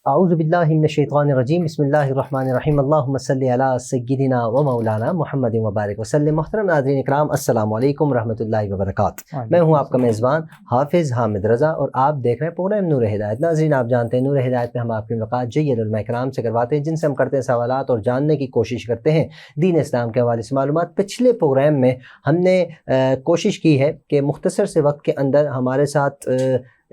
اعوذ باللہ من الشیطان الرجیم بسم اللہ الرحمن الرحیم اللہم صلی علی سیدنا و مولانا محمد وبارک وسلم۔ محترم ناظرین اکرام، السلام علیکم ورحمۃ اللہ وبرکاتہ۔ میں ہوں آپ کا میزبان حافظ حامد رضا اور آپ دیکھ رہے ہیں پروگرام نور ہدایت۔ ناظرین، آپ جانتے ہیں نور ہدایت میں ہم آپ کی ملاقات جید علماء کرام سے کرواتے ہیں، جن سے ہم کرتے ہیں سوالات اور جاننے کی کوشش کرتے ہیں دین اسلام کے حوالے سے معلومات۔ پچھلے پروگرام میں ہم نے کوشش کی ہے کہ مختصر سے وقت کے اندر ہمارے ساتھ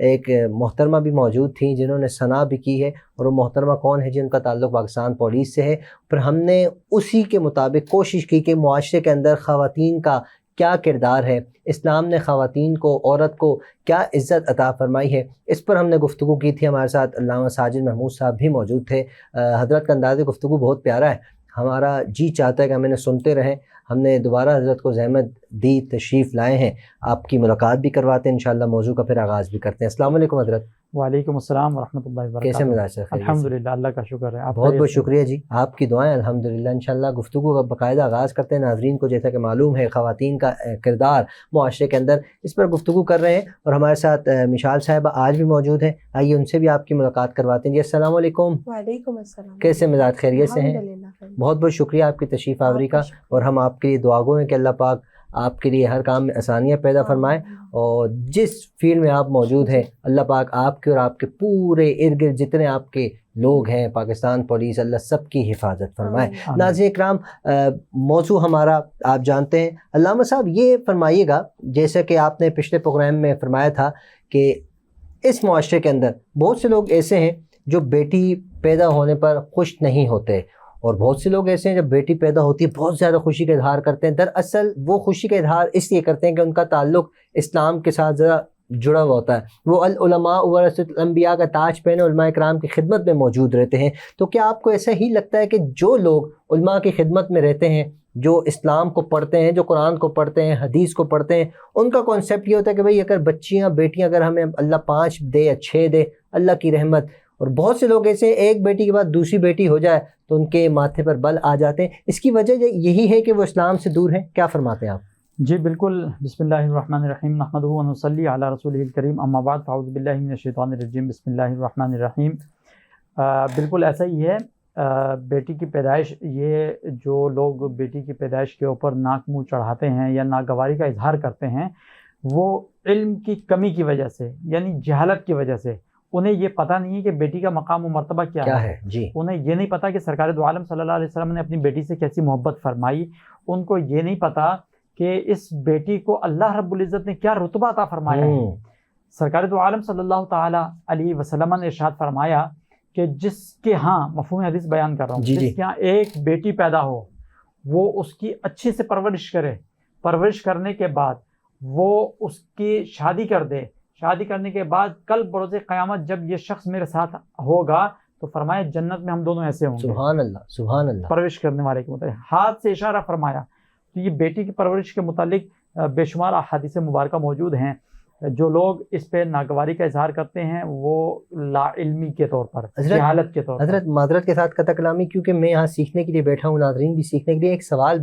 ایک محترمہ بھی موجود تھیں جنہوں نے ثنا بھی کی ہے، اور وہ محترمہ کون ہے؟ جن کا تعلق پاکستان پولیس سے ہے۔ پھر ہم نے اسی کے مطابق کوشش کی کہ معاشرے کے اندر خواتین کا کیا کردار ہے، اسلام نے خواتین کو، عورت کو کیا عزت عطا فرمائی ہے، اس پر ہم نے گفتگو کی تھی۔ ہمارے ساتھ علامہ ساجد محمود صاحب بھی موجود تھے۔ حضرت کا انداز گفتگو بہت پیارا ہے، ہمارا جی چاہتا ہے کہ ہم انہیں سنتے رہیں۔ ہم نے دوبارہ حضرت کو زحمت دی، تشریف لائے ہیں، آپ کی ملاقات بھی کرواتے ہیں انشاءاللہ، موضوع کا پھر آغاز بھی کرتے ہیں۔ السلام علیکم حضرت۔ وعلیکم السلام ورحمۃ اللہ وبرکاتہ۔ کیسے مزاج سے؟ الحمدللہ، اللہ کا شکر ہے۔ بہت بہت شکریہ جی، آپ کی دعائیں الحمدللہ۔ انشاءاللہ گفتگو کا باقاعدہ آغاز کرتے ہیں۔ ناظرین کو جیسا کہ معلوم ہے خواتین کا کردار معاشرے کے اندر، اس پر گفتگو کر رہے ہیں، اور ہمارے ساتھ مشال صاحبہ آج بھی موجود ہیں۔ آئیے ان سے بھی آپ کی ملاقات کرواتے ہیں۔ جی السلام علیکم۔ وعلیکم السلام۔ کیسے مزاج؟ خیریت سے ہیں؟ بہت بہت شکریہ آپ کی تشریف آوری کا، اور ہم آپ کے لیے دعا گو ہیں کہ اللہ پاک آپ کے لیے ہر کام میں آسانیاں پیدا فرمائے، اور جس فیلڈ میں آپ موجود ہیں اللہ پاک آپ کے اور آپ کے پورے ارد گرد جتنے آپ کے لوگ ہیں پاکستان پولیس، اللہ سب کی حفاظت فرمائے۔ ناظرین اکرام، موضوع ہمارا آپ جانتے ہیں۔ علامہ صاحب یہ فرمائیے گا، جیسا کہ آپ نے پچھلے پروگرام میں فرمایا تھا کہ اس معاشرے کے اندر بہت سے لوگ ایسے ہیں جو بیٹی پیدا ہونے پر خوش نہیں ہوتے، اور بہت سے لوگ ایسے ہیں جب بیٹی پیدا ہوتی ہے بہت زیادہ خوشی کا اظہار کرتے ہیں۔ دراصل وہ خوشی کا اظہار اس لیے کرتے ہیں کہ ان کا تعلق اسلام کے ساتھ ذرا جڑا ہوا ہوتا ہے، وہ العلماء ورثۃ الانبیاء کا تاج پہنے علماء کرام کی خدمت میں موجود رہتے ہیں۔ تو کیا آپ کو ایسا ہی لگتا ہے کہ جو لوگ علماء کی خدمت میں رہتے ہیں، جو اسلام کو پڑھتے ہیں، جو قرآن کو پڑھتے ہیں، حدیث کو پڑھتے ہیں، ان کا کانسیپٹ یہ ہوتا ہے کہ بھئی اگر بچیاں بیٹیاں اگر ہمیں اللہ 5 دے یا 6 دے، اللہ کی رحمت، اور بہت سے لوگ ایسے ایک بیٹی کے بعد دوسری بیٹی ہو جائے تو ان کے ماتھے پر بل آ جاتے ہیں، اس کی وجہ یہی ہے کہ وہ اسلام سے دور ہیں؟ کیا فرماتے ہیں آپ؟ جی بالکل، بسم اللہ الرحمن الرحیم، نحمدہ و نصلی علی رسولہ الکریم، اما بعد فاعوذ باللہ من الشیطان الرجیم، بسم اللہ الرحمن الرحیم۔ بالکل ایسا ہی ہے، بیٹی کی پیدائش، یہ جو لوگ بیٹی کی پیدائش کے اوپر ناک منہ چڑھاتے ہیں یا ناگواری کا اظہار کرتے ہیں، وہ علم کی کمی کی وجہ سے، یعنی جہالت کی وجہ سے، انہیں یہ پتہ نہیں ہے کہ بیٹی کا مقام و مرتبہ کیا ہے جی، انہیں یہ نہیں پتہ کہ سرکار دو عالم صلی اللہ علیہ وسلم نے اپنی بیٹی سے کیسی محبت فرمائی، ان کو یہ نہیں پتہ کہ اس بیٹی کو اللہ رب العزت نے کیا رتبہ عطا فرمایا ہے۔ سرکار دو عالم صلی اللہ تعالی علیہ وسلم نے ارشاد فرمایا کہ جس کے ہاں، مفہوم حدیث بیان کر رہا ہوں، جس کے ہاں ایک بیٹی پیدا ہو، وہ اس کی اچھے سے پرورش کرے، پرورش کرنے کے بعد وہ اس کی شادی کر دے، شادی کرنے کے بعد کل بروز قیامت جب یہ شخص میرے ساتھ ہوگا تو فرمایا جنت میں ہم دونوں ایسے ہوں گے۔ سبحان اللہ، سبحان اللہ۔ پرورش کرنے والے کے متعلق ہاتھ سے اشارہ فرمایا۔ تو یہ بیٹی کی پرورش کے متعلق بے شمار احادیث مبارکہ موجود ہیں۔ جو لوگ اس پہ ناگواری کا اظہار کرتے ہیں وہ لا علمی کے طور پر، جہالت کے طور پر۔ حضرت معذرت کے ساتھ قطع کلامی، کیونکہ میں یہاں سیکھنے کے لیے بیٹھا ہوں، ناظرین بھی سیکھنے کے لیے، ایک سوال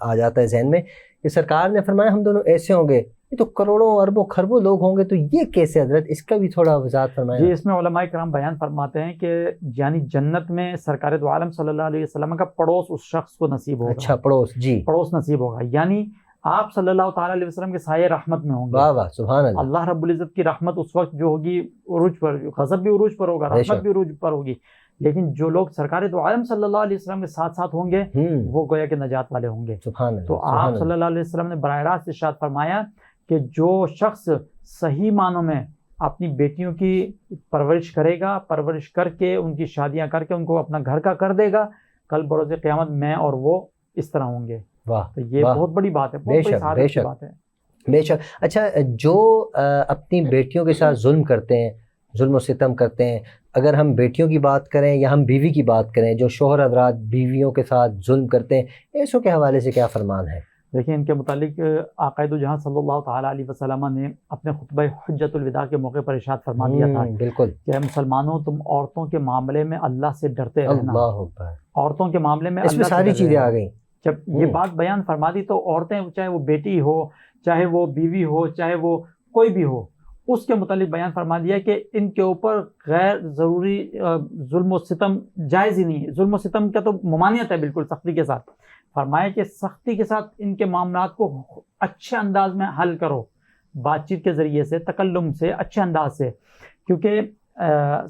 آ جاتا ہے ذہن میں کہ سرکار نے فرمایا ہم دونوں ایسے ہوں گے، یہ تو کروڑوں اربوں خربوں لوگ ہوں گے، تو یہ کیسے حضرت؟ اس کا بھی تھوڑا وضاحت فرمائیں۔ جی، اس میں علماء کرام بیان فرماتے ہیں کہ یعنی جنت میں سرکار دو عالم صلی اللہ علیہ وسلم کا پڑوس اس شخص کو نصیب ہوگا۔ اچھا، پڑوس، جی، پڑوس نصیب ہوگا، یعنی آپ صلی اللہ تعالیٰ علیہ وسلم کے سائے رحمت میں ہوں گے۔ واہ واہ، سبحان اللہ۔ اللہ رب العزت کی رحمت اس وقت جو ہوگی عروج پر، غضب بھی عروج پر ہوگا، رحمت بھی عروج پر ہوگی، لیکن جو لوگ سرکار دو عالم صلی اللہ علیہ وسلم کے ساتھ ساتھ ہوں گے وہ گویا کہ نجات والے ہوں گے۔ سبحان اللہ۔ تو آپ صلی اللہ علیہ وسلم نے براہ راست ارشاد فرمایا کہ جو شخص صحیح معنوں میں اپنی بیٹیوں کی پرورش کرے گا، پرورش کر کے ان کی شادیاں کر کے ان کو اپنا گھر کا کر دے گا، کل بروز قیامت میں اور وہ اس طرح ہوں گے۔ واہ، تو یہ بہت بڑی بات ہے، بہت بڑی سعادت کی بات ہے۔ بے شک۔ اچھا، جو اپنی بیٹیوں کے ساتھ ظلم کرتے ہیں، ظلم و ستم کرتے ہیں، اگر ہم بیٹیوں کی بات کریں یا ہم بیوی کی بات کریں، جو شوہر حضرات بیویوں کے ساتھ ظلم کرتے ہیں، ایسوں کے حوالے سے کیا فرمان ہے؟ دیکھیں، ان کے متعلق آقائد جہاں صلی اللہ تعالیٰ علیہ وسلم نے اپنے خطبہ حجت الوداع کے موقع پر ارشاد فرما دیا تھا، بالکل، کہ مسلمانوں تم عورتوں کے معاملے میں اللہ سے ڈرتے رہنا۔ اللہ اکبر۔ عورتوں کے معاملے میں اس میں ساری چیزیں آ گئیں۔ جب یہ بات بیان فرما دی تو عورتیں، چاہے وہ بیٹی ہو، چاہے وہ بیوی ہو، چاہے وہ کوئی بھی ہو، اس کے متعلق بیان فرما دیا کہ ان کے اوپر غیر ضروری ظلم و ستم جائز ہی نہیں ہے. ظلم و ستم کا تو ممانعت ہے بالکل سختی کے ساتھ. فرمایا کہ سختی کے ساتھ ان کے معاملات کو اچھے انداز میں حل کرو, بات چیت کے ذریعے سے, تکلم سے, اچھے انداز سے. کیونکہ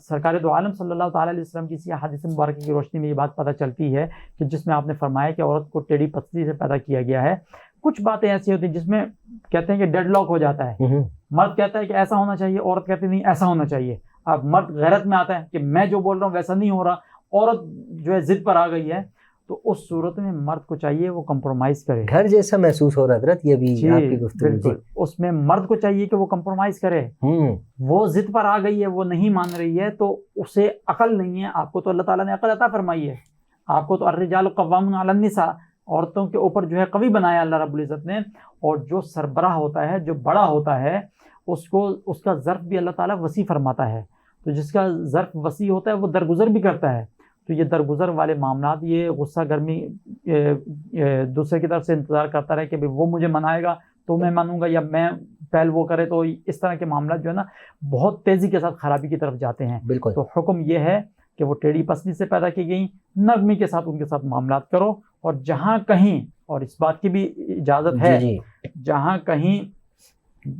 سرکار دو عالم صلی اللہ تعالیٰ علیہ وسلم کی حدیث مبارکہ کی روشنی میں یہ بات پتہ چلتی ہے کہ جس میں آپ نے فرمایا کہ عورت کو ٹیڑھی پتلی سے پیدا کیا گیا ہے. کچھ باتیں ایسی ہوتی ہیں جس میں کہتے ہیں کہ ڈیڈ لاک ہو جاتا ہے. مرد کہتا ہے کہ ایسا ہونا چاہیے, عورت کہتی نہیں ایسا ہونا چاہیے. اب مرد غیرت میں آتا ہے کہ میں جو بول رہا ہوں ویسا نہیں ہو رہا, عورت جو ہے ضد پر آ گئی ہے, تو اس صورت میں مرد کو چاہیے وہ کمپرومائز کرے. گھر جیسا محسوس ہو رہا حضرت, یہ بھی آپ کی گفتگو. بالکل, اس میں مرد کو چاہیے کہ وہ کمپرومائز کرے. وہ ضد پر آ گئی ہے, وہ نہیں مان رہی ہے, تو اسے عقل نہیں ہے. آپ کو تو اللہ تعالیٰ نے عقل عطا فرمائی ہے, آپ کو تو الرجال قوامون علی النساء, عورتوں کے اوپر جو ہے قوی بنایا اللہ رب العزت نے. اور جو سربراہ ہوتا ہے, جو بڑا ہوتا ہے, اس کا ظرف بھی اللہ تعالیٰ وسیع فرماتا ہے. تو جس کا ظرف وسیع ہوتا ہے وہ درگزر بھی کرتا ہے. تو یہ درگزر والے معاملات, یہ غصہ گرمی دوسرے کی طرف سے انتظار کرتا رہے کہ وہ مجھے منائے گا تو میں مانوں گا, یا میں پہل وہ کرے, تو اس طرح کے معاملات جو ہے نا بہت تیزی کے ساتھ خرابی کی طرف جاتے ہیں. بالکل. تو حکم یہ ہے کہ وہ ٹیڑھی پسلی سے پیدا کی گئیں, نرمی کے ساتھ ان کے ساتھ معاملات کرو. اور جہاں کہیں, اور اس بات کی بھی اجازت ہے, جہاں کہیں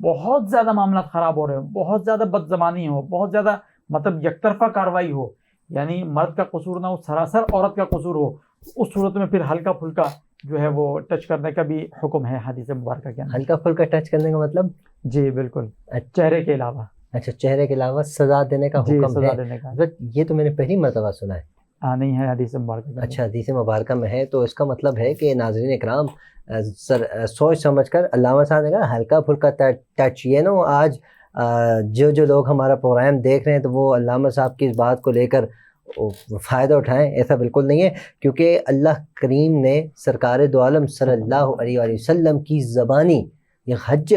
بہت زیادہ معاملات خراب ہو رہے ہو, بہت زیادہ بد زبانی ہو, بہت زیادہ مطلب یک طرفہ کاروائی ہو, یعنی مرد کا قصور نہ ہو, سراسر عورت کا قصور ہو, اس صورت میں پھر ہلکا پھلکا جو ہے وہ ٹچ کرنے کا بھی حکم ہے حدیث مبارکہ کے اندر. ہلکا پھلکا ٹچ کرنے کا مطلب؟ جی بالکل, چہرے کے علاوہ. اچھا, چہرے کے علاوہ سزا دینے کا حکم سزا ہے. دینے کا یہ تو میں نے پہلی مرتبہ سنا ہے. نہیں ہے حدیث مبارکہ. اچھا, حدیث مبارکہ میں ہے. تو اس کا مطلب ہے کہ ناظرین اکرام سوچ سمجھ کر, علامہ صاحب نے کہا ہلکا پھلکا ٹچ, یہ نا آج جو لوگ ہمارا پروگرام دیکھ رہے ہیں تو وہ علامہ صاحب کی اس بات کو لے کر فائدہ اٹھائیں, ایسا بالکل نہیں ہے. کیونکہ اللہ کریم نے سرکار دو عالم صلی اللہ علیہ وآلہ وسلم کی زبانی, یہ حج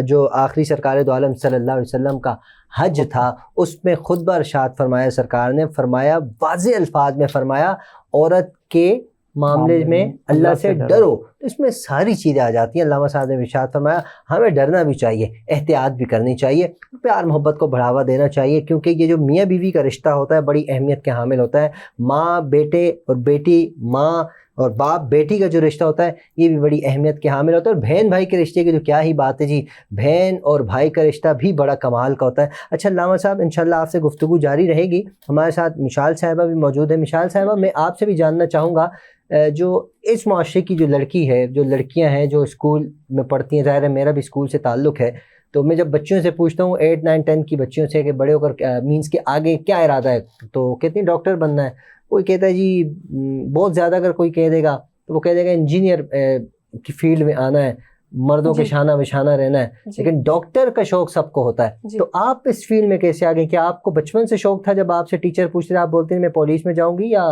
جو آخری سرکار دو عالم صلی اللہ علیہ وسلم کا حج تھا, اس میں خطبہ ارشاد فرمایا سرکار نے, فرمایا واضح الفاظ میں فرمایا عورت کے معاملے میں اللہ سے ڈرو. تو اس میں ساری چیزیں آ جاتی ہیں. علامہ صاحب نے ارشاد فرمایا ہمیں ڈرنا بھی چاہیے, احتیاط بھی کرنی چاہیے, پیار محبت کو بڑھاوا دینا چاہیے. کیونکہ یہ جو میاں بیوی کا رشتہ ہوتا ہے بڑی اہمیت کے حامل ہوتا ہے. ماں بیٹے اور بیٹی ماں اور باپ بیٹی کا جو رشتہ ہوتا ہے یہ بھی بڑی اہمیت کے حامل ہوتا ہے. اور بہن بھائی کے رشتے کی تو کیا ہی بات ہے جی, بہن اور بھائی کا رشتہ بھی بڑا کمال کا ہوتا ہے. اچھا علامہ صاحب, انشاءاللہ آپ سے گفتگو جاری رہے گی. ہمارے ساتھ مشال صاحبہ بھی موجود ہے. مشال صاحبہ, میں آپ سے بھی جاننا چاہوں گا, جو اس معاشرے کی جو لڑکی ہے, جو لڑکیاں ہیں جو اسکول میں پڑھتی ہیں, ظاہر ہے میرا بھی اسکول سے تعلق ہے, تو میں جب بچیوں سے پوچھتا ہوں 8, 9, 10 کی بچیوں سے کہ بڑے ہو کر مینس کہ آگے کیا ارادہ ہے, تو کہتی ہیں ڈاکٹر بننا ہے. کوئی کہتا ہے جی بہت زیادہ اگر کوئی کہہ دے گا تو وہ کہہ دے گا انجینئر کی فیلڈ میں آنا ہے, مردوں کے شانہ بشانہ رہنا ہے. لیکن ڈاکٹر کا شوق سب کو ہوتا ہے. تو آپ اس فیلڈ میں کیسے آ گئے؟ کیا آپ کو بچپن سے شوق تھا, جب آپ سے ٹیچر پوچھتے تھے آپ بولتے ہیں میں پولیس میں جاؤں گی, یا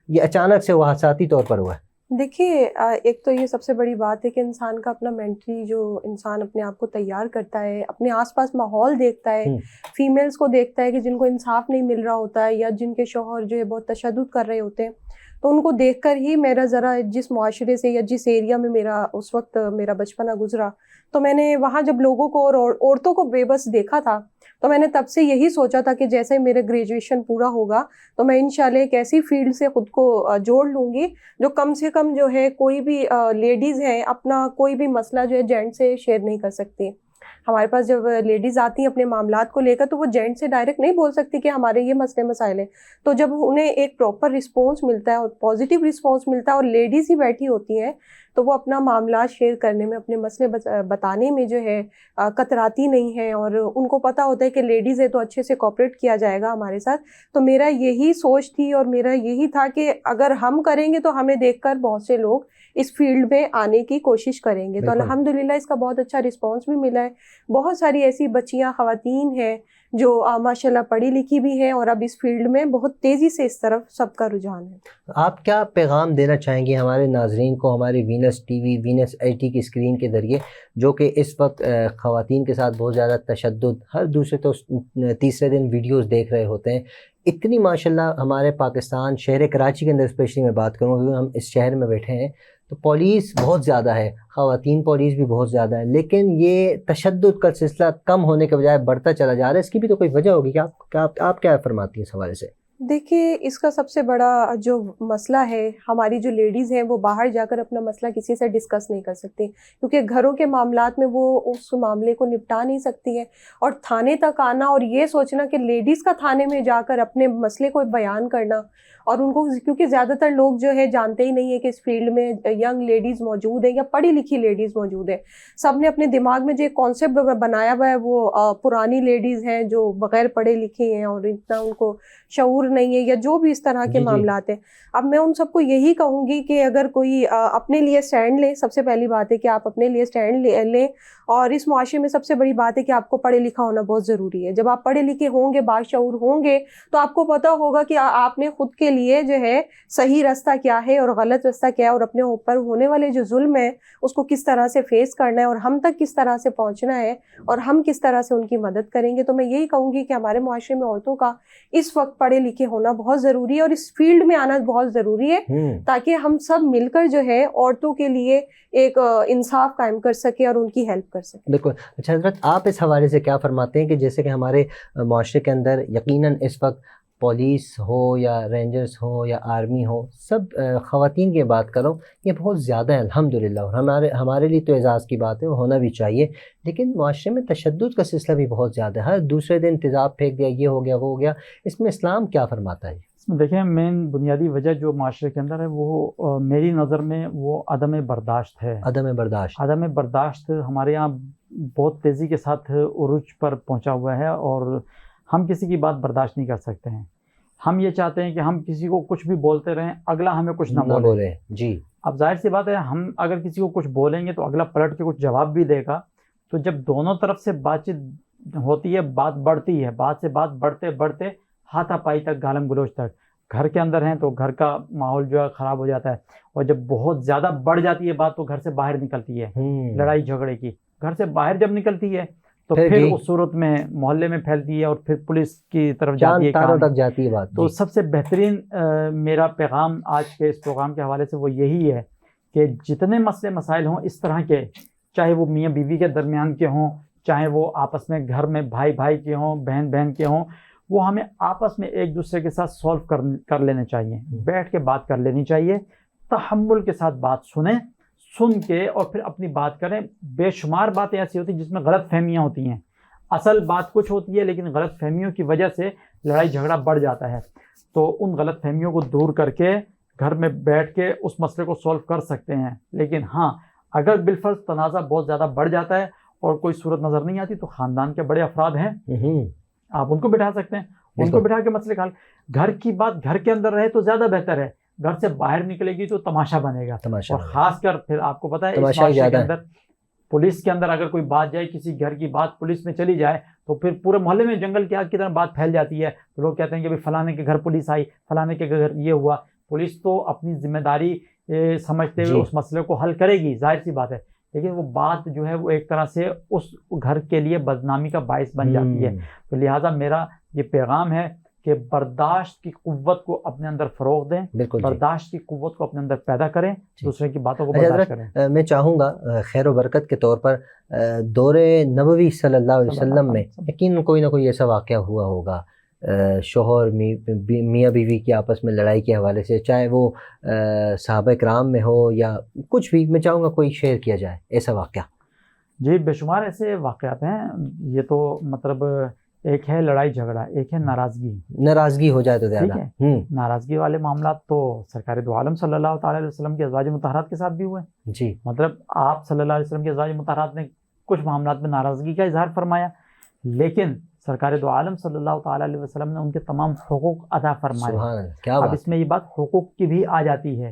یہ اچانک سے حادثاتی طور پر ہوا ہے؟ دیکھیے, ایک تو یہ سب سے بڑی بات ہے کہ انسان کا اپنا مینٹلی, جو انسان اپنے آپ کو تیار کرتا ہے, اپنے آس پاس ماحول دیکھتا ہے, فیمیلز کو دیکھتا ہے کہ جن کو انصاف نہیں مل رہا ہوتا ہے یا جن کے شوہر جو ہے بہت تشدد کر رہے ہوتے ہیں, تو ان کو دیکھ کر ہی میرا ذرا جس معاشرے سے یا جس ایریا میں میرا اس وقت میرا بچپنا گزرا, تو میں نے وہاں جب لوگوں کو اور عورتوں کو بے بس دیکھا تھا, تو میں نے تب سے یہی سوچا تھا کہ جیسے میرے گریجویشن پورا ہوگا تو میں انشاءاللہ ایک ایسی فیلڈ سے خود کو جوڑ لوں گی جو کم سے کم جو ہے کوئی بھی لیڈیز ہیں اپنا کوئی بھی مسئلہ جو ہے جینٹ سے شیئر نہیں کر سکتی. ہمارے پاس جب لیڈیز آتی ہیں اپنے معاملات کو لے کر تو وہ جینٹ سے ڈائریکٹ نہیں بول سکتی کہ ہمارے یہ مسئلے مسائل ہیں. تو جب انہیں ایک پراپر رسپانس ملتا ہے اور پازیٹیو رسپانس ملتا ہے اور لیڈیز ہی بیٹھی ہوتی ہیں, تو وہ اپنا معاملات شیئر کرنے میں, اپنے مسئلے بتانے میں جو ہے کتراتی نہیں ہیں, اور ان کو پتہ ہوتا ہے کہ لیڈیز ہے تو اچھے سے کوآپریٹ کیا جائے گا ہمارے ساتھ. تو میرا یہی سوچ تھی اور میرا یہی تھا کہ اگر ہم کریں گے تو ہمیں دیکھ کر بہت سے لوگ اس فیلڈ میں آنے کی کوشش کریں گے. تو الحمدللہ اس کا بہت اچھا رسپانس بھی ملا ہے. بہت ساری ایسی بچیاں, خواتین ہیں جو ماشاءاللہ پڑھی لکھی بھی ہیں اور اب اس فیلڈ میں بہت تیزی سے اس طرف سب کا رجحان ہے. آپ کیا پیغام دینا چاہیں گے ہمارے ناظرین کو, ہمارے Venus T V, Venus H D کی اسکرین کے ذریعے, جو کہ اس وقت خواتین کے ساتھ بہت زیادہ تشدد, ہر دوسرے تو تیسرے دن ویڈیوز دیکھ رہے ہوتے ہیں. اتنی ماشاءاللہ ہمارے پاکستان شہر کراچی کے اندر اسپیشلی میں بات کروں کیونکہ ہم اس شہر میں بیٹھے ہیں, تو پولیس بہت زیادہ ہے، خواتین پولیس بھی بہت زیادہ ہے، لیکن یہ تشدد کا سلسلہ کم ہونے کے بجائے بڑھتا چلا جا رہا ہے. اس کی بھی تو کوئی وجہ ہوگی کہ آپ کیا فرماتی ہیں اس حوالے سے؟ دیکھیے اس کا سب سے بڑا جو مسئلہ ہے، ہماری جو لیڈیز ہیں وہ باہر جا کر اپنا مسئلہ کسی سے ڈسکس نہیں کر سکتی، کیونکہ گھروں کے معاملات میں وہ اس معاملے کو نپٹا نہیں سکتی ہیں. اور تھانے تک آنا اور یہ سوچنا کہ لیڈیز کا تھانے میں جا کر اپنے مسئلے کو بیان کرنا، اور ان کو کیونکہ زیادہ تر لوگ جو ہے جانتے ہی نہیں ہے کہ اس فیلڈ میں ینگ لیڈیز موجود ہیں یا پڑھی لکھی لیڈیز موجود ہیں. سب نے اپنے دماغ میں جو ایک کانسیپٹ بنایا ہوا ہے وہ پرانی لیڈیز ہیں جو بغیر پڑھے لکھے ہیں اور اتنا ان کو شعور نہیں ہے یا جو بھی اس طرح کے معاملات ہیں. اب میں ان سب کو یہی کہوں گی کہ اگر کوئی اپنے لیے سٹینڈ لے، سب سے پہلی بات ہے کہ آپ اپنے لیے سٹینڈ لیں. اور اس معاشرے میں سب سے بڑی بات ہے کہ آپ کو پڑھے لکھا ہونا بہت ضروری ہے. جب آپ پڑھے لکھے ہوں گے، باشعور ہوں گے، تو آپ کو پتہ ہوگا کہ آپ نے خود کے لیے جو ہے صحیح راستہ کیا ہے اور غلط راستہ کیا ہے، اور اپنے اوپر ہونے والے جو ظلم ہے اس کو کس طرح سے فیس کرنا ہے اور ہم تک کس طرح سے پہنچنا ہے اور ہم کس طرح سے ان کی مدد کریں گے. تو میں یہی کہوں گی کہ ہمارے معاشرے میں عورتوں کا اس وقت پڑھے لکھے ہونا بہت ضروری ہے اور اس فیلڈ میں آنا بہت ضروری ہے، تاکہ ہم سب مل کر جو ہے عورتوں کے لیے ایک انصاف قائم کر سکے اور ان کی ہیلپ کر سکے. بالکل. اچھا حضرت، آپ اس حوالے سے کیا فرماتے ہیں کہ جیسے کہ ہمارے معاشرے کے اندر یقیناً اس وقت پولیس ہو یا رینجرز ہو یا آرمی ہو، سب خواتین کی بات کروں، یہ بہت زیادہ ہے الحمدللہ، اور ہمارے لیے تو اعزاز کی بات ہے، وہ ہونا بھی چاہیے. لیکن معاشرے میں تشدد کا سلسلہ بھی بہت زیادہ ہے، ہر دوسرے دن تیزاب پھینک دیا، یہ ہو گیا وہ ہو گیا. اس میں اسلام کیا فرماتا ہے؟ دیکھیں، مین بنیادی وجہ جو معاشرے کے اندر ہے وہ میری نظر میں وہ عدم برداشت ہے. عدم برداشت ہمارے یہاں بہت تیزی کے ساتھ عروج پر پہنچا ہوا ہے، اور ہم کسی کی بات برداشت نہیں کر سکتے ہیں. ہم یہ چاہتے ہیں کہ ہم کسی کو کچھ بھی بولتے رہیں، اگلا ہمیں کچھ نہ بولے. جی. اب ظاہر سی بات ہے، ہم اگر کسی کو کچھ بولیں گے تو اگلا پلٹ کے کچھ جواب بھی دے گا. تو جب دونوں طرف سے بات چیت ہوتی ہے، بات بڑھتی ہے، بات سے بات بڑھتے بڑھتے ہاتھا پائی تک، گالم گلوچ تک. گھر کے اندر ہیں تو گھر کا ماحول جو ہے خراب ہو جاتا ہے، اور جب بہت زیادہ بڑھ جاتی ہے بات تو گھر سے باہر نکلتی ہے. لڑائی جھگڑے کی گھر سے باہر جب نکلتی ہے تو پھر اس صورت میں محلے میں پھیلتی ہے اور پھر پولیس کی طرف جاتی ہے، تاروں تک جاتی ہے بات. تو سب سے بہترین میرا پیغام آج کے اس پروگرام کے حوالے سے وہ یہی ہے کہ جتنے مسئلے مسائل ہوں اس طرح کے، چاہے وہ میاں بیوی کے درمیان کے ہوں، چاہے وہ آپس میں گھر میں بھائی بھائی کے ہوں، بہن بہن کے ہوں، وہ ہمیں آپس میں ایک دوسرے کے ساتھ سولو کر لینے چاہیے. بیٹھ کے بات کر لینی چاہیے، تحمل کے ساتھ بات سن کے اور پھر اپنی بات کریں. بے شمار باتیں ایسی ہوتی ہیں جس میں غلط فہمیاں ہوتی ہیں، اصل بات کچھ ہوتی ہے لیکن غلط فہمیوں کی وجہ سے لڑائی جھگڑا بڑھ جاتا ہے. تو ان غلط فہمیوں کو دور کر کے گھر میں بیٹھ کے اس مسئلے کو سولو کر سکتے ہیں. لیکن ہاں، اگر بالفرض تنازع بہت زیادہ بڑھ جاتا ہے اور کوئی صورت نظر نہیں آتی تو خاندان کے بڑے افراد ہیں، آپ ان کو بٹھا سکتے ہیں، ان کو بٹھا کے مسئلے کا حل. گھر کی بات گھر کے اندر رہے تو زیادہ بہتر ہے، گھر سے باہر نکلے گی تو تماشا بنے گا. اور خاص کر پھر آپ کو پتا ہے اس معاشرے کے اندر پولیس کے اندر اگر کوئی بات جائے، کسی گھر کی بات پولیس میں چلی جائے تو پھر پورے محلے میں جنگل کی آگ کی طرح بات پھیل جاتی ہے. تو لوگ کہتے ہیں کہ فلانے کے گھر پولیس آئی، فلانے کے گھر یہ ہوا. پولیس تو اپنی ذمہ داری سمجھتے ہوئے اس مسئلے کو حل کرے گی، ظاہر سی بات ہے، لیکن وہ بات جو ہے وہ ایک طرح سے اس گھر کے لیے بدنامی کا باعث بن جاتی ہے. تو لہٰذا میرا یہ پیغام ہے کہ برداشت کی قوت کو اپنے اندر فروغ دیں، برداشت کی قوت کو اپنے اندر پیدا کریں، دوسرے کی باتوں کو برداشت کریں. میں چاہوں گا خیر و برکت کے طور پر دور نبوی صلی اللہ علیہ وسلم میں یقیناً کوئی نہ کوئی ایسا واقعہ ہوا ہوگا، شوہر میاں بیوی کی آپس میں لڑائی کے حوالے سے، چاہے وہ صحابہ کرام میں ہو یا کچھ بھی. میں چاہوں گا کوئی شیئر کیا جائے ایسا واقعہ. جی، بے شمار ایسے واقعات ہیں. یہ تو مطلب ایک ہے لڑائی جھگڑا، ایک ہے ناراضگی ہو جائے تو زیادہ. ناراضگی والے معاملات تو سرکار دو عالم صلی اللہ تعالی علیہ وسلم کے ازواج مطہرات کے ساتھ بھی ہوئے. جی، مطلب آپ صلی اللہ علیہ وسلم کے ازواج مطہرات نے کچھ معاملات میں ناراضگی کا اظہار فرمایا، لیکن سرکار دو عالم صلی اللہ تعالی علیہ وسلم نے ان کے تمام حقوق ادا فرمائے. اب اس میں یہ بات حقوق کی بھی آ جاتی ہے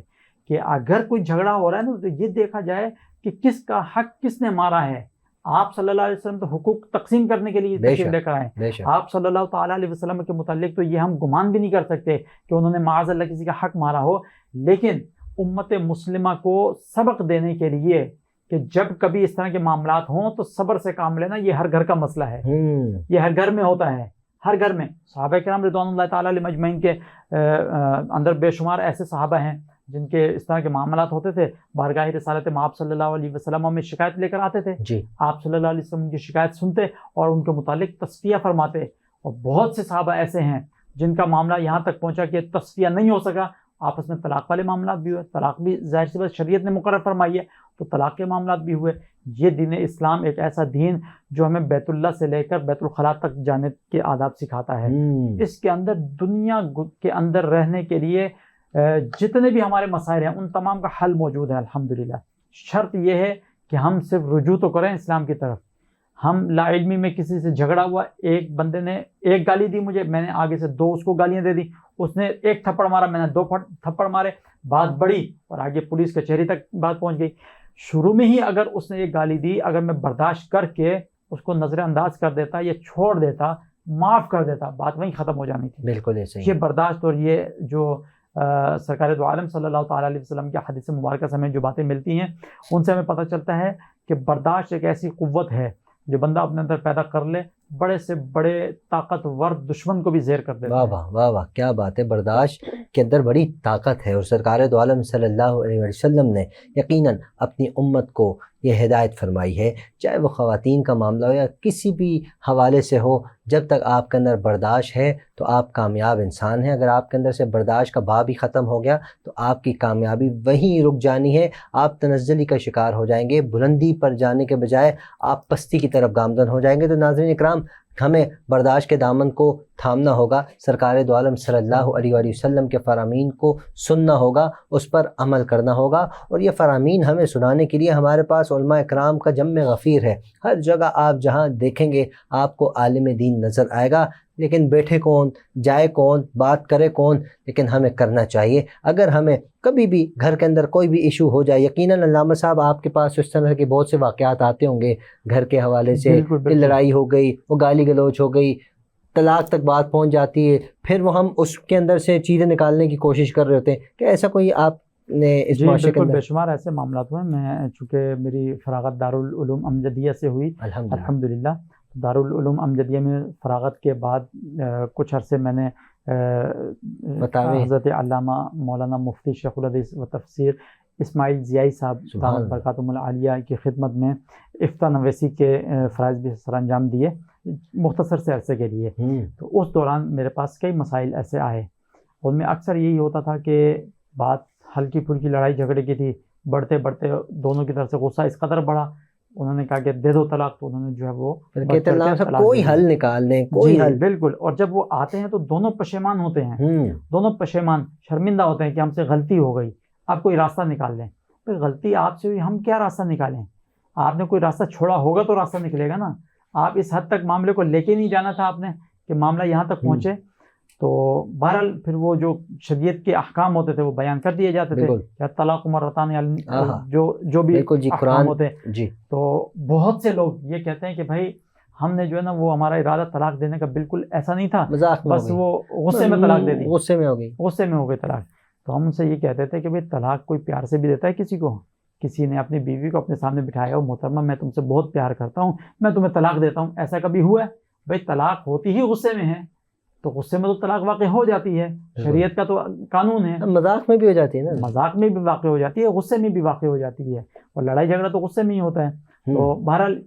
کہ اگر کوئی جھگڑا ہو رہا ہے نا تو یہ دیکھا جائے کہ کس کا حق کس نے مارا ہے. آپ صلی اللہ علیہ وسلم تو حقوق تقسیم کرنے کے لیے تشریف لے کر آئے. آپ صلی اللہ تعالیٰ علیہ وسلم کے متعلق تو یہ ہم گمان بھی نہیں کر سکتے کہ انہوں نے معاذ اللہ کسی کا حق مارا ہو. لیکن امت مسلمہ کو سبق دینے کے لیے کہ جب کبھی اس طرح کے معاملات ہوں تو صبر سے کام لینا، یہ ہر گھر کا مسئلہ ہے، یہ ہر گھر میں ہوتا ہے. ہر گھر میں صحابہ کرام رضوان اللہ تعالیٰ علیہ مجمعین کے اندر بے شمار ایسے صحابہ ہیں جن کے اس طرح کے معاملات ہوتے تھے بارگاہ رسالت مآب صلی اللہ علیہ وسلم میں شکایت لے کر آتے تھے جی آپ صلی اللہ علیہ وسلم کی شکایت سنتے اور ان کے متعلق تصفیہ فرماتے. اور بہت سے صحابہ ایسے ہیں جن کا معاملہ یہاں تک پہنچا کہ تصفیہ نہیں ہو سکا, آپس میں طلاق والے معاملات بھی ہوئے, طلاق بھی ظاہر سی بات شریعت نے مقرر فرمائی ہے تو طلاق کے معاملات بھی ہوئے. یہ دین اسلام ایک ایسا دین جو ہمیں بیت اللہ سے لے کر بیت الخلاء تک جانے کے آداب سکھاتا ہے. اس کے اندر دنیا کے اندر رہنے کے لیے جتنے بھی ہمارے مسائل ہیں ان تمام کا حل موجود ہے الحمدللہ. شرط یہ ہے کہ ہم صرف رجوع تو کریں اسلام کی طرف. ہم لا علمی میں کسی سے جھگڑا ہوا, ایک بندے نے ایک گالی دی مجھے, میں نے آگے سے 2 اس کو گالیاں دے دی, اس نے 1 تھپڑ مارا, میں نے 2 تھپڑ مارے, بات بڑی اور آگے پولیس کچہری تک بات پہنچ گئی. شروع میں ہی اگر اس نے ایک گالی دی, اگر میں برداشت کر کے اس کو نظر انداز کر دیتا یا چھوڑ دیتا, معاف کر دیتا, بات وہیں ختم ہو جانی تھی. بالکل ایسے ہی. یہ برداشت اور یہ جو سرکار دو عالم صلی اللہ تعالیٰ علیہ وسلم کی حدیث مبارکہ سے ہمیں جو باتیں ملتی ہیں ان سے ہمیں پتہ چلتا ہے کہ برداشت ایک ایسی قوت ہے جو بندہ اپنے اندر پیدا کر لے, بڑے سے بڑے طاقتور دشمن کو بھی زیر کر دیتا ہے. واہ واہ واہ واہ, کیا بات ہے. برداشت کے اندر بڑی طاقت ہے اور سرکار دو عالم صلی اللہ علیہ وسلم نے یقیناً اپنی امت کو یہ ہدایت فرمائی ہے, چاہے وہ خواتین کا معاملہ ہو یا کسی بھی حوالے سے ہو, جب تک آپ کے اندر برداشت ہے تو آپ کامیاب انسان ہیں. اگر آپ کے اندر سے برداشت کا باب ہی ختم ہو گیا تو آپ کی کامیابی وہیں رک جانی ہے, آپ تنزلی کا شکار ہو جائیں گے, بلندی پر جانے کے بجائے آپ پستی کی طرف گامزن ہو جائیں گے. تو ناظرین اکرام, ہمیں برداشت کے دامن کو تھامنا ہوگا, سرکار دو عالم صلی اللہ علیہ وآلہ وسلم کے فرامین کو سننا ہوگا, اس پر عمل کرنا ہوگا. اور یہ فرامین ہمیں سنانے کے لیے ہمارے پاس علماء اکرام کا جم غفیر ہے. ہر جگہ آپ جہاں دیکھیں گے آپ کو عالم دین نظر آئے گا, لیکن بیٹھے کون, جائے کون, بات کرے کون, لیکن ہمیں کرنا چاہیے. اگر ہمیں کبھی بھی گھر کے اندر کوئی بھی ایشو ہو جائے, یقیناً علامہ صاحب آپ کے پاس اس طرح کے بہت سے واقعات آتے ہوں گے گھر کے حوالے سے, کہ لڑائی ہو گئی, وہ گالی گلوچ ہو گئی, طلاق تک بات پہنچ جاتی ہے, پھر وہ ہم اس کے اندر سے چیزیں نکالنے کی کوشش کر رہے ہوتے ہیں. کہ ایسا کوئی آپ نے اس معاشرے کے اندر؟ بے شمار ایسے معاملات ہوئے. میں چونکہ میری فراغت دارالعلوم امجدیہ سے ہوئی الحمدللہ, دارالعلوم امجدیہ میں فراغت کے بعد کچھ عرصے میں نے حضرت علامہ مولانا مفتی شیخ الحدیث و تفسیر اسماعیل ضیائی صاحب دامت برکاتہم العالیہ کی خدمت میں افتاء نویسی کے فرائض بھی سر انجام دیے مختصر سے عرصے کے لیے. تو اس دوران میرے پاس کئی مسائل ایسے آئے, ان میں اکثر یہی ہوتا تھا کہ بات ہلکی پھلکی لڑائی جھگڑے کی تھی, بڑھتے بڑھتے دونوں کی طرف سے غصہ اس قدر بڑھا, انہوں نے کہا کہ دے دو طلاق, تو انہوں نے جو ہے وہ کوئی حل نکال لیں, کوئی حل. بالکل. اور جب وہ آتے ہیں تو دونوں پشیمان ہوتے ہیں, دونوں پشیمان شرمندہ ہوتے ہیں کہ ہم سے غلطی ہو گئی, آپ کوئی راستہ نکال لیں. بھائی غلطی آپ سے ہوئی, ہم کیا راستہ نکالیں؟ آپ نے کوئی راستہ چھوڑا ہوگا تو راستہ نکلے گا نا. آپ اس حد تک معاملے کو لے کے نہیں جانا تھا آپ نے کہ معاملہ یہاں تک پہنچے. تو بہرحال پھر وہ جو شریعت کے احکام ہوتے تھے وہ بیان کر دیے جاتے تھے, یا طلاق مرتان, جو بھی احکام ہوتے ہیں. تو بہت سے لوگ یہ کہتے ہیں کہ بھائی ہم نے جو ہے نا وہ ہمارا ارادہ طلاق دینے کا بالکل ایسا نہیں تھا, بس وہ غصے میں طلاق دے دی, غصے میں ہو گئی طلاق. تو ہم ان سے یہ کہتے تھے کہ بھائی طلاق کوئی پیار سے بھی دیتا ہے کسی کو. کسی نے اپنی بیوی کو اپنے سامنے بٹھایا ہو, محترمہ میں تم سے بہت پیار کرتا ہوں, میں تمہیں طلاق دیتا ہوں, ایسا کبھی ہوا ہے؟ بھائی طلاق ہوتی ہی غصے میں ہے, تو غصے میں تو طلاق واقع ہو جاتی ہے, شریعت کا تو قانون ہے. مذاق میں بھی ہو جاتی ہے نا, مذاق میں بھی واقع ہو جاتی ہے, غصے میں بھی واقع ہو جاتی ہے, اور لڑائی جھگڑا تو غصے میں ہی ہوتا ہے. تو بہرحال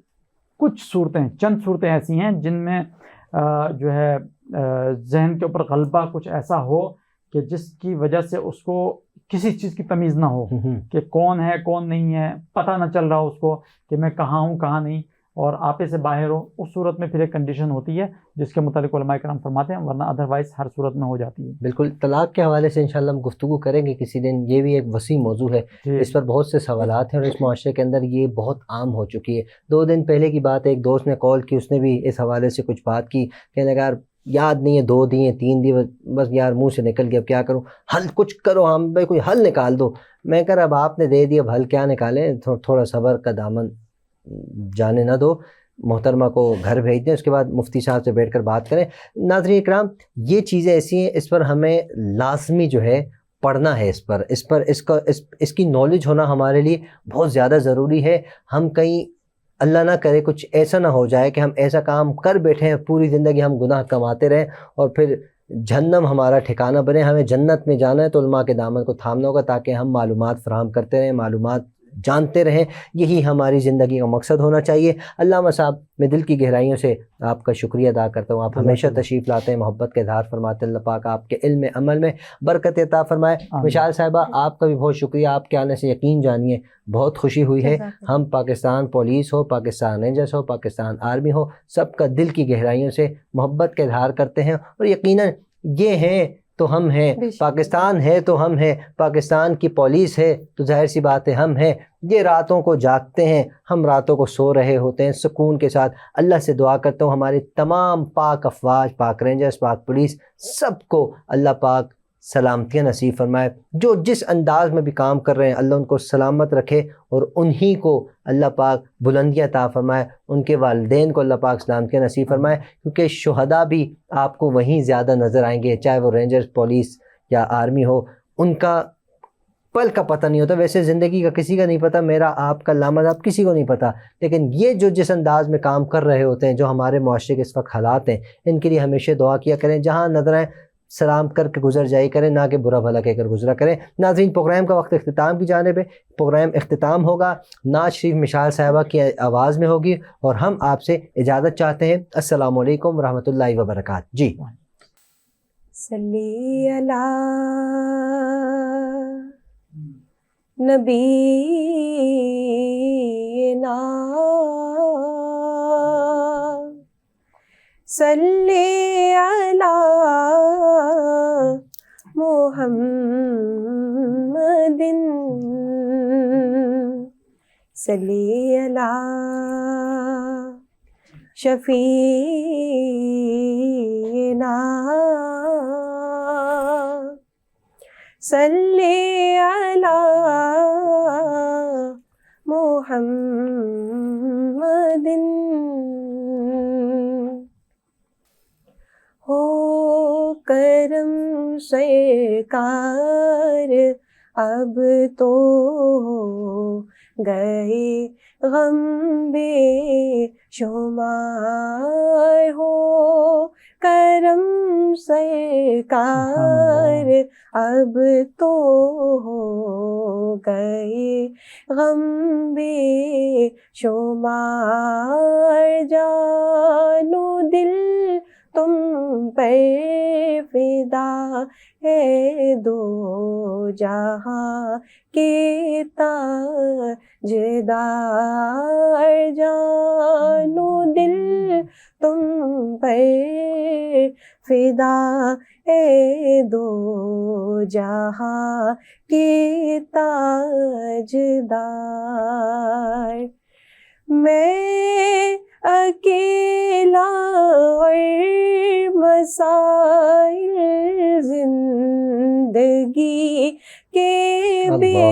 کچھ صورتیں, چند صورتیں ایسی ہیں جن میں جو ہے ذہن کے اوپر غلبہ کچھ ایسا ہو کہ جس کی وجہ سے اس کو کسی چیز کی تمیز نہ ہو کہ کون ہے کون نہیں ہے, پتہ نہ چل رہا اس کو کہ میں کہاں ہوں کہاں نہیں, اور آپے سے باہر ہو. اس صورت میں پھر ایک کنڈیشن ہوتی ہے جس کے متعلق علماء کرام فرماتے ہیں, ورنہ ادروائز ہر صورت میں ہو جاتی ہے. بالکل. طلاق کے حوالے سے انشاءاللہ ہم گفتگو کریں گے کسی دن, یہ بھی ایک وسیع موضوع ہے, اس پر بہت سے سوالات ہیں اور اس معاشرے کے اندر یہ بہت عام ہو چکی ہے. 2 دن پہلے کی بات ہے, ایک دوست نے کال کی, اس نے بھی اس حوالے سے کچھ بات کی, کہنے لگا یار یاد نہیں ہے, 2 دیے 3 دیے, بس یار منہ سے نکل گیا, اب کیا کروں, حل کچھ کرو, ہم بھائی کوئی حل نکال دو. میں کہا اب آپ نے دے دیا, اب حل کیا نکالیں, تھوڑا صبر کا دامن جانے نہ دو, محترمہ کو گھر بھیج دیں, اس کے بعد مفتی صاحب سے بیٹھ کر بات کریں. ناظرین اکرام, یہ چیزیں ایسی ہیں, اس پر ہمیں لازمی جو ہے پڑھنا ہے, اس کی نالج ہونا ہمارے لیے بہت زیادہ ضروری ہے. ہم کہیں اللہ نہ کرے کچھ ایسا نہ ہو جائے کہ ہم ایسا کام کر بیٹھے ہیں, پوری زندگی ہم گناہ کماتے رہیں اور پھر جہنم ہمارا ٹھکانہ بنے. ہمیں جنت میں جانا ہے تو علماء کے دامن کو تھامنا ہوگا تاکہ ہم معلومات فراہم کرتے رہیں, معلومات جانتے رہیں. یہی ہماری زندگی کا مقصد ہونا چاہیے. علامہ صاحب میں دل کی گہرائیوں سے آپ کا شکریہ ادا کرتا ہوں. آپ ہمیشہ تشریف لاتے ہیں, محبت کا اظہار فرماتے ہیں. اللہ پاک آپ کے علم عمل میں برکت عطا فرمائے. مشال صاحبہ آپ کا بھی بہت شکریہ. آپ کے آنے سے یقین جانیے بہت خوشی ہوئی ہے. ہم پاکستان پولیس ہو, پاکستان رینجرز ہو, پاکستان آرمی ہو, سب کا دل کی گہرائیوں سے محبت کا اظہار کرتے ہیں. اور یقیناً یہ ہیں تو ہم ہیں, پاکستان ہے تو ہم ہیں, پاکستان کی پولیس ہے تو ظاہر سی بات ہے ہم ہیں. یہ راتوں کو جاگتے ہیں, ہم راتوں کو سو رہے ہوتے ہیں سکون کے ساتھ. اللہ سے دعا کرتا ہوں ہماری تمام پاک افواج, پاک رینجرز, پاک پولیس, سب کو اللہ پاک سلامتیاں نصیب فرمائے. جو جس انداز میں بھی کام کر رہے ہیں اللہ ان کو سلامت رکھے اور انہی کو اللہ پاک بلندیاں عطا فرمائے. ان کے والدین کو اللہ پاک سلامتیاں نصیب فرمائے, کیونکہ شہداء بھی آپ کو وہیں زیادہ نظر آئیں گے, چاہے وہ رینجرز, پولیس یا آرمی ہو. ان کا پل کا پتہ نہیں ہوتا. ویسے زندگی کا کسی کا نہیں پتہ, میرا آپ کا, علامہ صاحب کسی کو نہیں پتہ, لیکن یہ جو جس انداز میں کام کر رہے ہوتے ہیں, جو ہمارے معاشرے کے اس وقت حالات ہیں, ان کے لیے ہمیشہ دعا کیا کریں. جہاں نظر آئیں سلام کر کے گزر جائی کریں, نہ کہ برا بھلا کہہ کر گزرا کریں. ناظرین, پروگرام کا وقت اختتام کی جانب ہے. پروگرام اختتام ہوگا, نعت شریف مشال صاحبہ کی آواز میں ہوگی, اور ہم آپ سے اجازت چاہتے ہیں. السلام علیکم ورحمۃ اللہ وبرکاتہ. جی صلی علی نبینا صلی علی محمد صلی علی شفیعنا صلی علی محمد. ہو کرم سرکار اب تو گئے غم بے شمار. ہو کرم سرکار اب تو ہو گئے غم بے شمار. جانو دل تم پہ فدا ہے دو جہاں کے تاجدار. جانو دل تم پہ فدا ہے دو جہاں کے تاجدار. میں اکیلا اور مسائل زندگی کے بے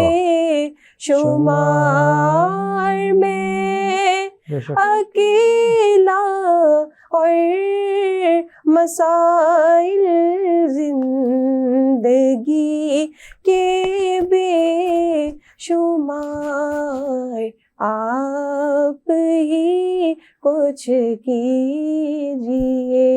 شمار. میں اکیلا اور مسائل زندگی کے بے شمار. آپ ہی کچھ کیجیے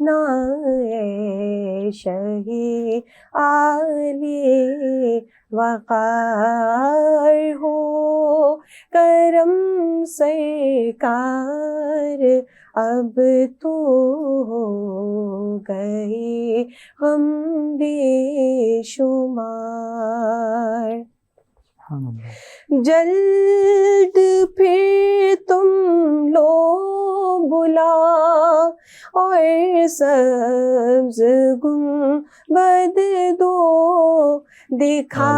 نا اے شہی عالی وقار. ہو کرم سرکار اب تو ہو گئے غم بے شمار. جلد پھر تم لو بلا اور سبز گنبد دو دکھا.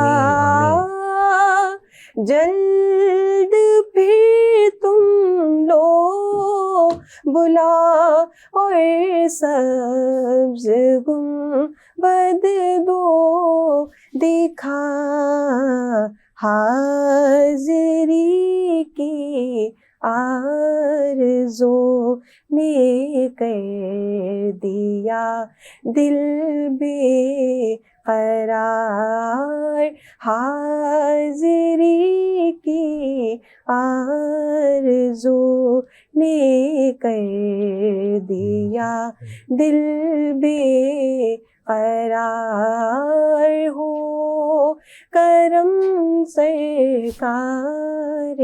جلد پھر تم لو بلا اور سبز گنبد دو دکھا. حاضری کی آرزو نے کر دیا دل بے قرار، حاضری کی آرزو نے کر دیا دل بے قرار ہو کرم سرکار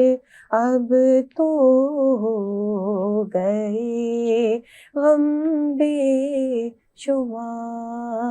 اب تو ہو گئے غم بے شمار.